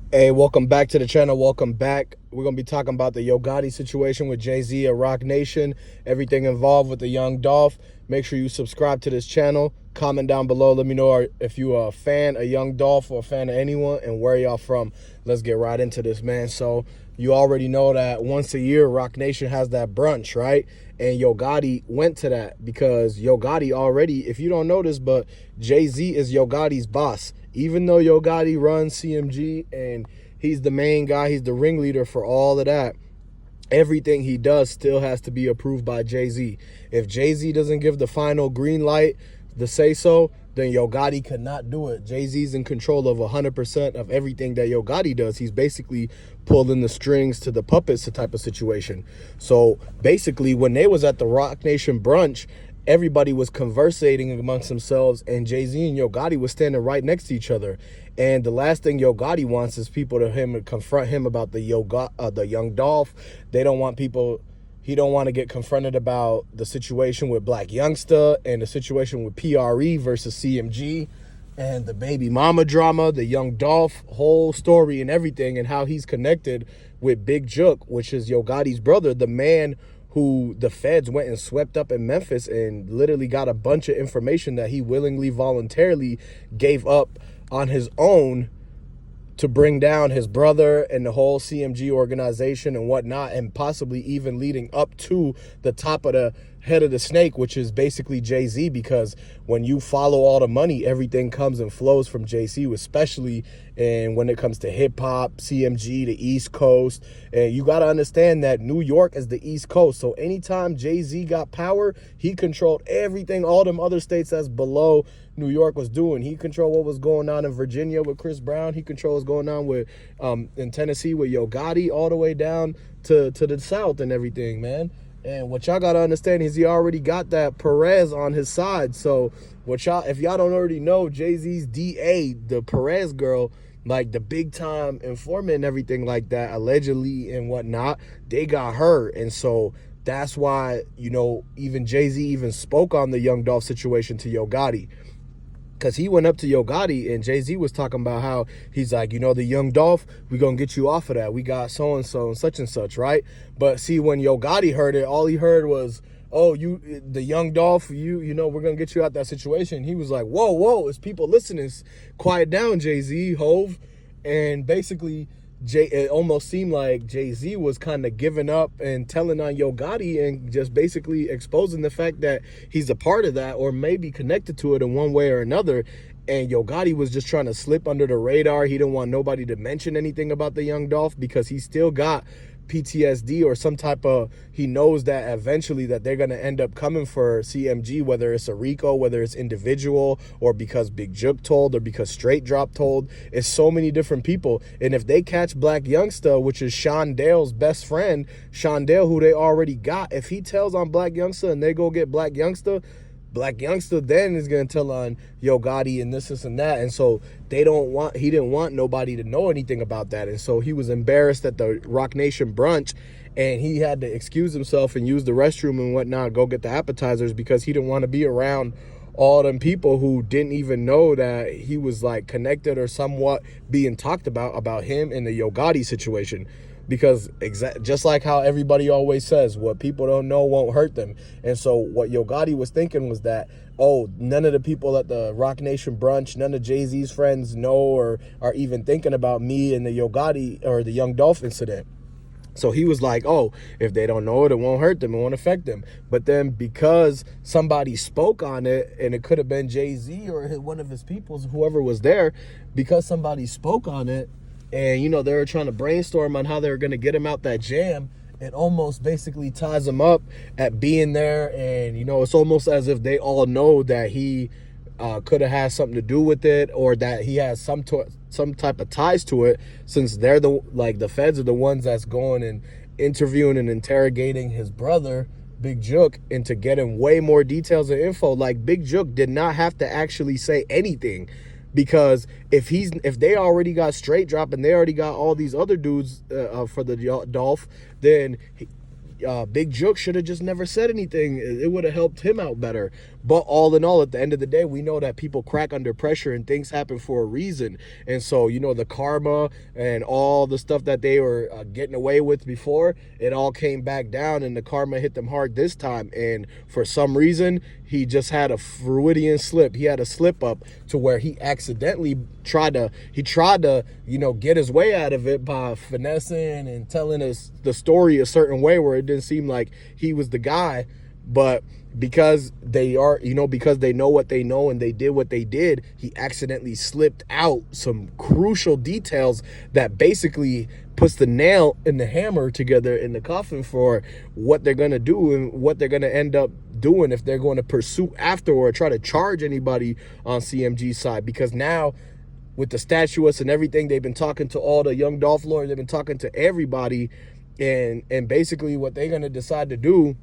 Hey, welcome back to the channel. Welcome back. We're going to be talking about the Yo Gotti situation with Jay-Z at Roc Nation, everything involved with the Young Dolph. Make sure you subscribe to this channel. Comment down below. Let me know if you are a fan of Young Dolph or a fan of anyone and where y'all from. Let's get right into this, man. So you already know that once a year, Roc Nation has that brunch, right? And Yo Gotti went to that because Yo Gotti already, if you don't know this, but Jay-Z is Yo Gotti's boss. Even though Yo Gotti runs CMG and he's the main guy, he's the ringleader for all of that, everything he does still has to be approved by Jay-Z. If Jay-Z doesn't give the final green light, the say so, then Yo Gotti could not do it. Jay-Z's in control of 100% of everything that Yo Gotti does. He's basically pulling the strings to the puppets type of situation. So basically, when they was at the Roc Nation brunch, everybody was conversating amongst themselves, and Jay-Z and Yo Gotti was standing right next to each other. And the last thing Yo Gotti wants is people to confront him about the Young Dolph. They don't want people. He don't want to get confronted about the situation with Black Youngsta and the situation with PRE versus CMG and the baby mama drama, the Young Dolph whole story and everything, and how he's connected with Big Jook, which is Yo Gotti's brother, the man who the feds went and swept up in Memphis and literally got a bunch of information that he willingly, voluntarily gave up on his own to bring down his brother and the whole CMG organization and whatnot, and possibly even leading up to the top of the head of the snake, which is basically Jay-Z, because when you follow all the money, everything comes and flows from Jay-Z, especially and when it comes to hip-hop, CMG, the East Coast. And you got to understand that New York is the East Coast. So anytime Jay-Z got power, he controlled everything all them other states that's below New York was doing. He controlled what was going on in Virginia with Chris Brown. He controlled what's going on with in Tennessee with Yo Gotti, all the way down to the South and everything, man. And what y'all gotta understand is he already got that Perez on his side. So what y'all, if y'all don't already know, Jay-Z's DA, the Perez girl, like the big time informant and everything like that, allegedly and whatnot, they got her. And so that's why, you know, even Jay-Z even spoke on the Young Dolph situation to Yo Gotti. Because he went up to Yo Gotti and Jay-Z was talking about how he's like, you know, the Young Dolph, we're going to get you off of that. We got so-and-so and such, right? But see, when Yo Gotti heard it, all he heard was, oh, you, the Young Dolph, you know, we're going to get you out that situation. He was like, whoa, it's people listening. Quiet down, Jay-Z, Hove. And basically, it almost seemed like Jay-Z was kind of giving up and telling on Yo Gotti and just basically exposing the fact that he's a part of that or maybe connected to it in one way or another. And Yo Gotti was just trying to slip under the radar. He didn't want nobody to mention anything about the Young Dolph because he still got PTSD or some type of, he knows that eventually that they're going to end up coming for CMG, whether it's a RICO, whether it's individual, or because Big Jook told, or because Straight Drop told. It's so many different people. And if they catch Black Youngsta, which is Sean Dale's best friend, Sean Dale, who they already got, if he tells on Black Youngsta and they go get Black Youngsta then is going to tell on Yo Gotti and this and that. And so he didn't want nobody to know anything about that. And so he was embarrassed at the Roc Nation brunch, and he had to excuse himself and use the restroom and whatnot, go get the appetizers, because he didn't want to be around all them people who didn't even know that he was like connected or somewhat being talked about him in the Yo Gotti situation. Because just like how everybody always says, what people don't know won't hurt them. And so what Yo Gotti was thinking was that, oh, none of the people at the Roc Nation brunch, none of Jay-Z's friends know or are even thinking about me and the Yo Gotti or the Young Dolph incident. So he was like, oh, if they don't know it, it won't hurt them, it won't affect them. But then because somebody spoke on it, and it could have been Jay-Z or one of his people, whoever was there, because somebody spoke on it, and, you know, they were trying to brainstorm on how they were going to get him out that jam, it almost basically ties him up at being there. And, you know, it's almost as if they all know that he could have had something to do with it, or that he has some type of ties to it, since they're the feds are the ones that's going and interviewing and interrogating his brother, Big Jook, into getting way more details and info. Like, Big Jook did not have to actually say anything. Because if they already got Straight Drop and they already got all these other dudes for the Dolph, then Big Jook should have just never said anything. It would have helped him out better. But all in all, at the end of the day, we know that people crack under pressure and things happen for a reason. And so, you know, the karma and all the stuff that they were getting away with before, it all came back down, and the karma hit them hard this time. And for some reason, he just had a Freudian slip. He had a slip up to where he accidentally tried to, you know, get his way out of it by finessing and telling us the story a certain way where it didn't seem like he was the guy. But because they are, you know, because they know what they know and they did what they did, he accidentally slipped out some crucial details that basically puts the nail and the hammer together in the coffin for what they're going to do and what they're going to end up doing if they're going to pursue after or try to charge anybody on CMG's side. Because now, with the statuettes and everything, they've been talking to all the Young Dolph lawyers, they've been talking to everybody, and basically what they're going to decide to do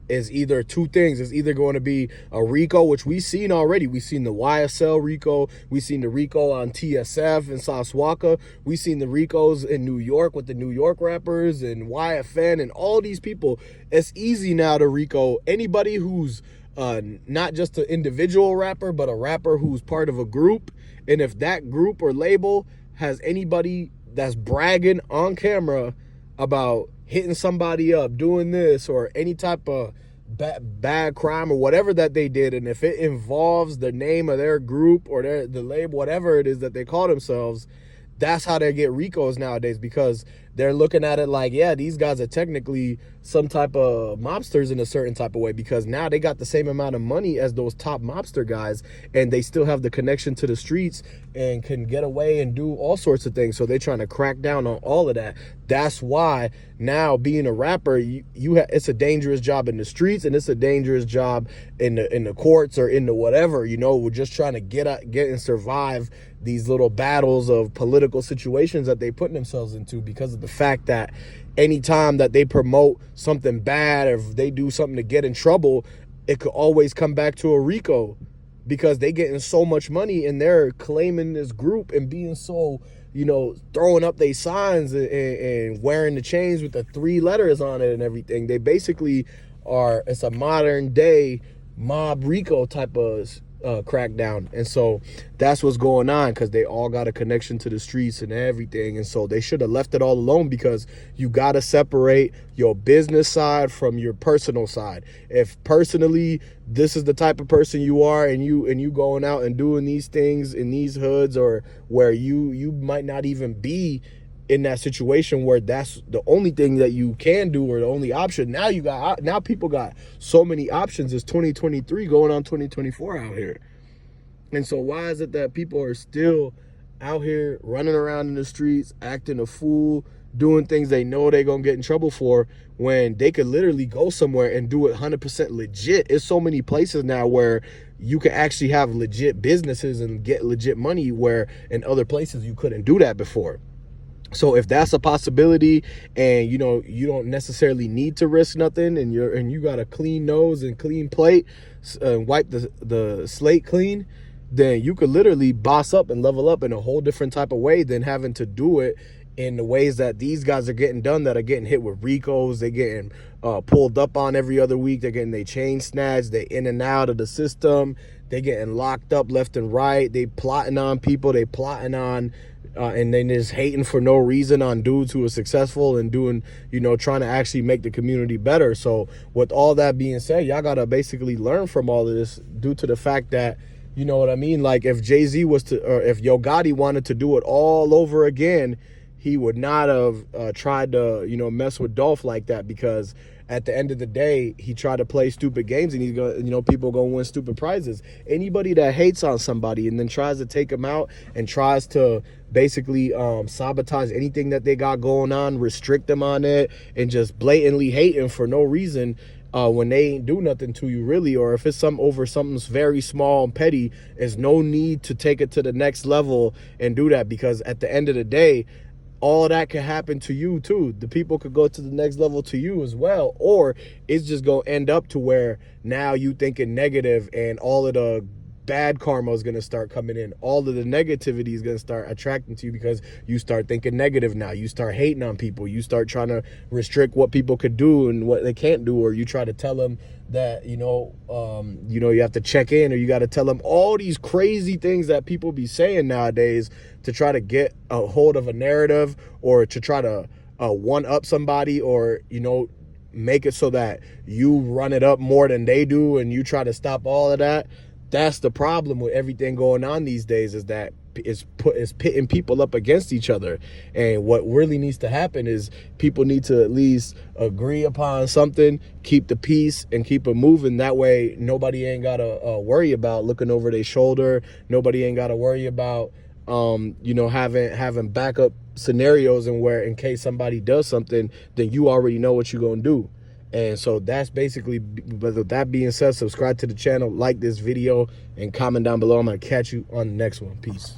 is either two things. It's either going to be a RICO, which we've seen already. We've seen the YSL RICO. We've seen the RICO on TSF and Saswaka. We've seen the RICOs in New York with the New York rappers and YFN and all these people. It's easy now to RICO anybody who's not just an individual rapper, but a rapper who's part of a group. And if that group or label has anybody that's bragging on camera about hitting somebody up, doing this, or any type of bad crime or whatever that they did, and if it involves the name of their group or the label, whatever it is that they call themselves, that's how they get RICOs nowadays, because they're looking at it like, yeah, these guys are technically some type of mobsters in a certain type of way, because now they got the same amount of money as those top mobster guys, and they still have the connection to the streets and can get away and do all sorts of things. So they're trying to crack down on all of that. That's why now being a rapper, it's a dangerous job in the streets, and it's a dangerous job in the courts or in the whatever. You know, we're just trying to get and survive these little battles of political situations that they putting themselves into, because of the fact that anytime that they promote something bad, or if they do something to get in trouble, it could always come back to a RICO, because they getting so much money and they're claiming this group and being so, you know, throwing up their signs and wearing the chains with the 3 letters on it and everything. They basically it's a modern day mob RICO type of crackdown. And so that's what's going on, because they all got a connection to the streets and everything. And so they should have left it all alone, because you got to separate your business side from your personal side. If personally this is the type of person you are, and you going out and doing these things in these hoods, or where you might not even be in that situation where that's the only thing that you can do or the only option. Now people got so many options. It's 2023 going on 2024 out here. And so why is it that people are still out here running around in the streets, acting a fool, doing things they know they're going to get in trouble for, when they could literally go somewhere and do it 100% legit? It's so many places now where you can actually have legit businesses and get legit money, where in other places you couldn't do that before. So if that's a possibility, and you know you don't necessarily need to risk nothing, and you got a clean nose and clean plate, and wipe the slate clean, then you could literally boss up and level up in a whole different type of way than having to do it in the ways that these guys are getting done, that are getting hit with RICOs. They're getting pulled up on every other week. They're getting their chain snatched. They in and out of the system. They getting locked up left and right. They plotting on people. They plotting on and then just hating for no reason on dudes who are successful and doing, you know, trying to actually make the community better. So with all that being said, y'all got to basically learn from all of this, due to the fact that, you know what I mean? Like, if Jay-Z was to, or if Yo Gotti wanted to do it all over again, he would not have tried to, you know, mess with Dolph like that, because at the end of the day, he tried to play stupid games, and he's going, you know, people going to win stupid prizes. Anybody that hates on somebody and then tries to take them out and tries to basically sabotage anything that they got going on, restrict them on it, and just blatantly hating for no reason, when they ain't do nothing to you really, or if it's over something very small and petty, there's no need to take it to the next level and do that, because at the end of the day, all of that could happen to you too. The people could go to the next level to you as well, or it's just gonna end up to where now you thinking negative, and all of the bad karma is going to start coming in. All of the negativity is going to start attracting to you because you start thinking negative now. You start hating on people. You start trying to restrict what people could do and what they can't do, or you try to tell them that, you have to check in, or you got to tell them all these crazy things that people be saying nowadays to try to get a hold of a narrative, or to try to one up somebody, or, make it so that you run it up more than they do, and you try to stop all of that. That's the problem with everything going on these days, is that it's pitting people up against each other. And what really needs to happen is people need to at least agree upon something, keep the peace, and keep it moving. That way nobody ain't gotta worry about looking over their shoulder. Nobody ain't gotta worry about having backup scenarios, and where in case somebody does something, then you already know what you're gonna do. And so that's basically, but with that being said, subscribe to the channel, like this video, and comment down below. I'm gonna catch you on the next one. Peace.